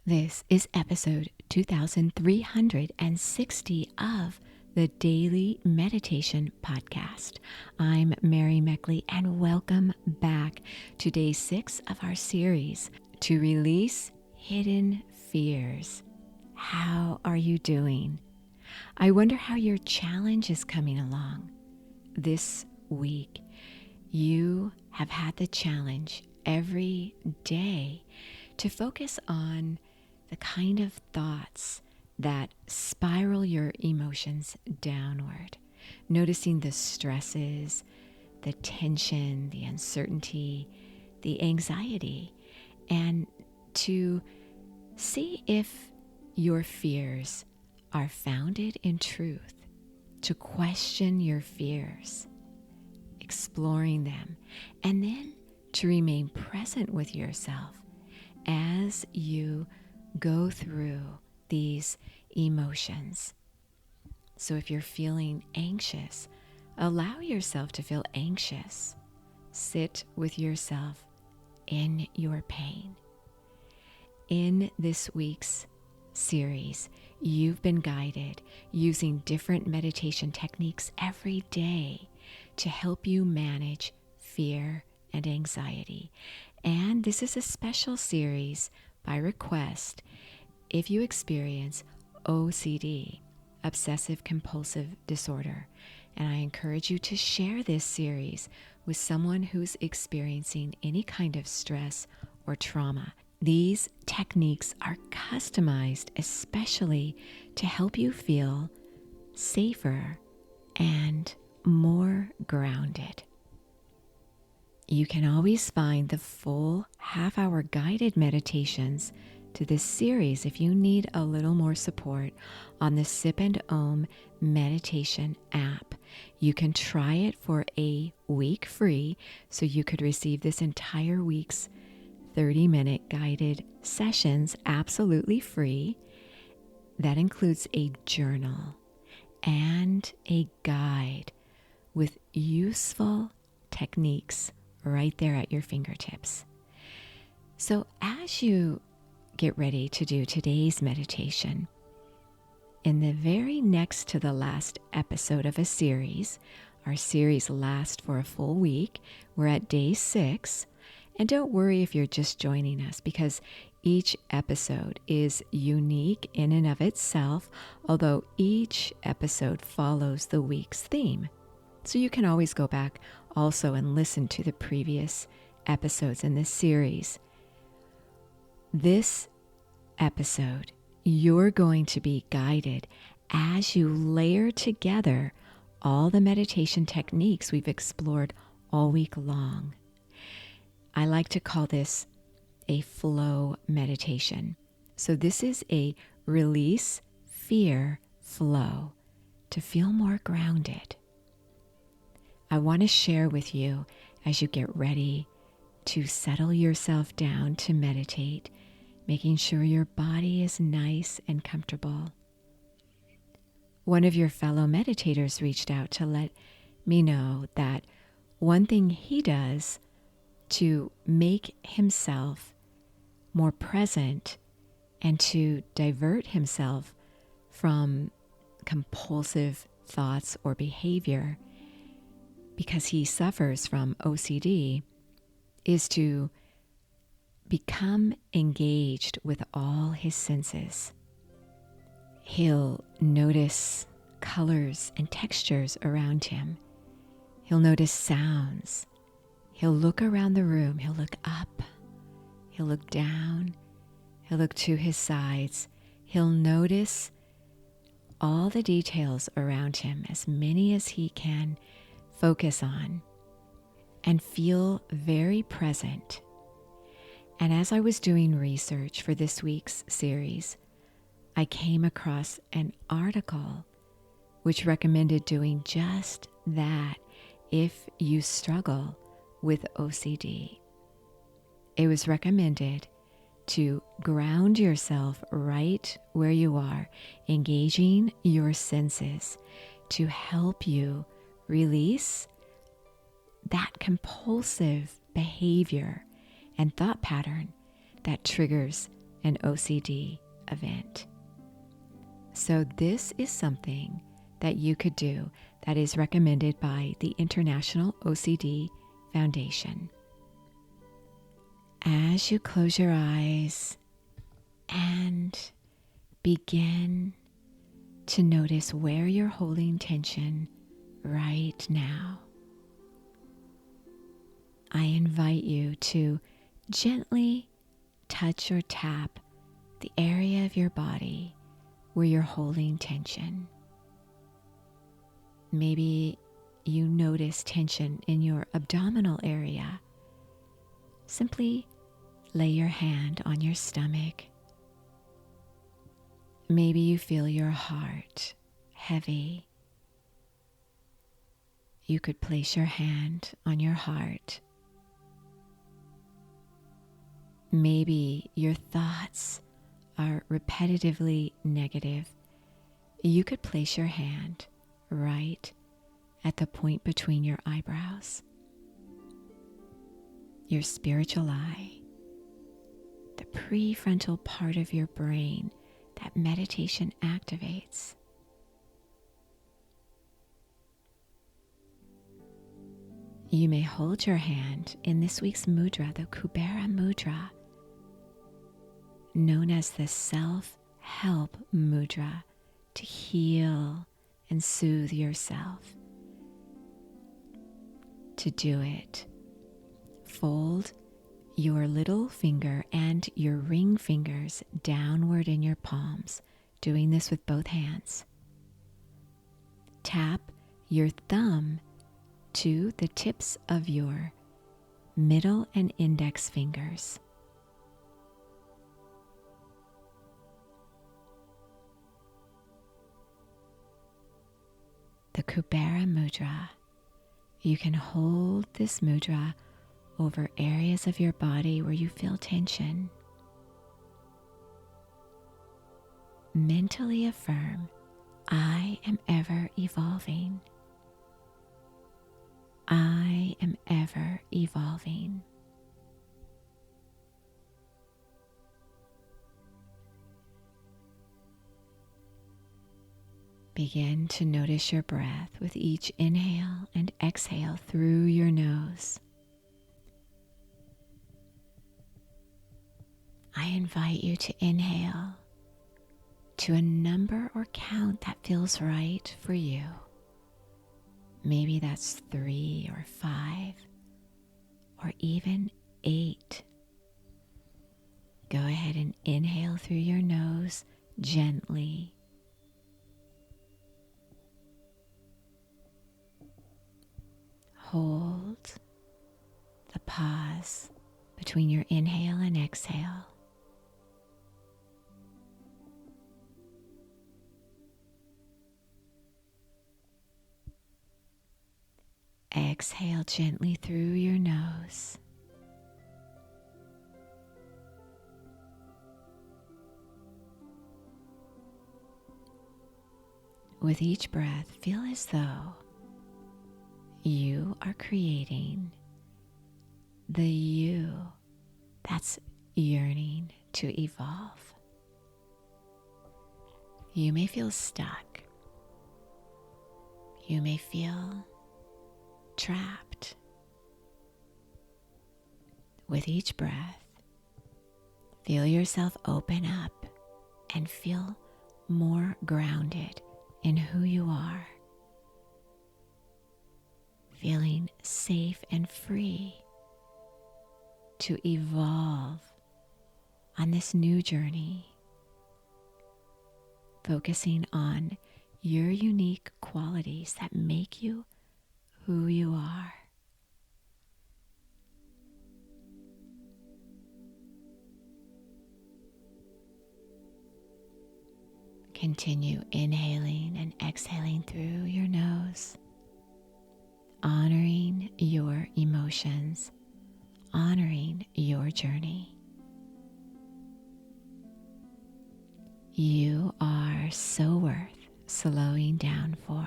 This is episode 2360 of the Daily Meditation Podcast. I'm Mary Meckley, and welcome back to day 6 of our series, To Release Hidden Fears. How are you doing? I wonder how your challenge is coming along. This week, you have had the challenge every day to focus on the kind of thoughts that spiral your emotions downward, noticing the stresses, the tension, the uncertainty, the anxiety, and to see if your fears are founded in truth, to question your fears, exploring them, and then to remain present with yourself as you go through these emotions. So if you're feeling anxious, allow yourself to feel anxious. Sit with yourself in your pain. In this week's series, you've been guided using different meditation techniques every day to help you manage fear and anxiety. And this is a special series by request if you experience OCD, obsessive-compulsive disorder. And I encourage you to share this series with someone who's experiencing any kind of stress or trauma. These techniques are customized especially to help you feel safer and more grounded. You can always find the full half-hour guided meditations to this series if you need a little more support on the Sip and Om meditation app. You can try it for a week free, so you could receive this entire week's 30-minute guided sessions absolutely free. That includes a journal and a guide with useful techniques right there at your fingertips. So as you get ready to do today's meditation, in the very next to the last episode of a series, our series lasts for a full week. We're at day 6. And don't worry if you're just joining us, because each episode is unique in and of itself, although each episode follows the week's theme. So you can always go back also and listen to the previous episodes in this series. This episode, you're going to be guided as you layer together all the meditation techniques we've explored all week long. I like to call this a flow meditation. So this is a release fear flow to feel more grounded. I want to share with you as you get ready to settle yourself down to meditate, making sure your body is nice and comfortable. One of your fellow meditators reached out to let me know that one thing he does to make himself more present and to divert himself from compulsive thoughts or behavior, because he suffers from OCD, is to become engaged with all his senses. He'll notice colors and textures around him. He'll notice sounds. He'll look around the room. He'll look up. He'll look down. He'll look to his sides. He'll notice all the details around him, as many as he can focus on, and feel very present. And as I was doing research for this week's series, I came across an article which recommended doing just that if you struggle with OCD. It was recommended to ground yourself right where you are, engaging your senses to help you release that compulsive behavior and thought pattern that triggers an OCD event. So this is something that you could do that is recommended by the International OCD Foundation. As you close your eyes and begin to notice where you're holding tension right now, I invite you to gently touch or tap the area of your body where you're holding tension. Maybe you notice tension in your abdominal area. Simply lay your hand on your stomach. Maybe you feel your heart heavy. You could place your hand on your heart. Maybe your thoughts are repetitively negative. You could place your hand right at the point between your eyebrows, your spiritual eye, the prefrontal part of your brain that meditation activates. You may hold your hand in this week's mudra, the Kubera mudra, known as the self-help mudra, to heal and soothe yourself. To do it, fold your little finger and your ring fingers downward in your palms, doing this with both hands. Tap your thumb to the tips of your middle and index fingers. The Kubera mudra. You can hold this mudra over areas of your body where you feel tension. Mentally affirm, I am ever evolving. I am ever evolving. Begin to notice your breath with each inhale and exhale through your nose. I invite you to inhale to a number or count that feels right for you. Maybe that's 3 or 5 or even 8. Go ahead and inhale through your nose gently. Hold the pause between your inhale and exhale. Exhale gently through your nose. With each breath, feel as though you are creating the you that's yearning to evolve. You may feel stuck. You may feel trapped. With each breath, feel yourself open up and feel more grounded in who you are. Feeling safe and free to evolve on this new journey, focusing on your unique qualities that make you who you are. Continue inhaling and exhaling through your nose, honoring your emotions, honoring your journey. You are so worth slowing down for.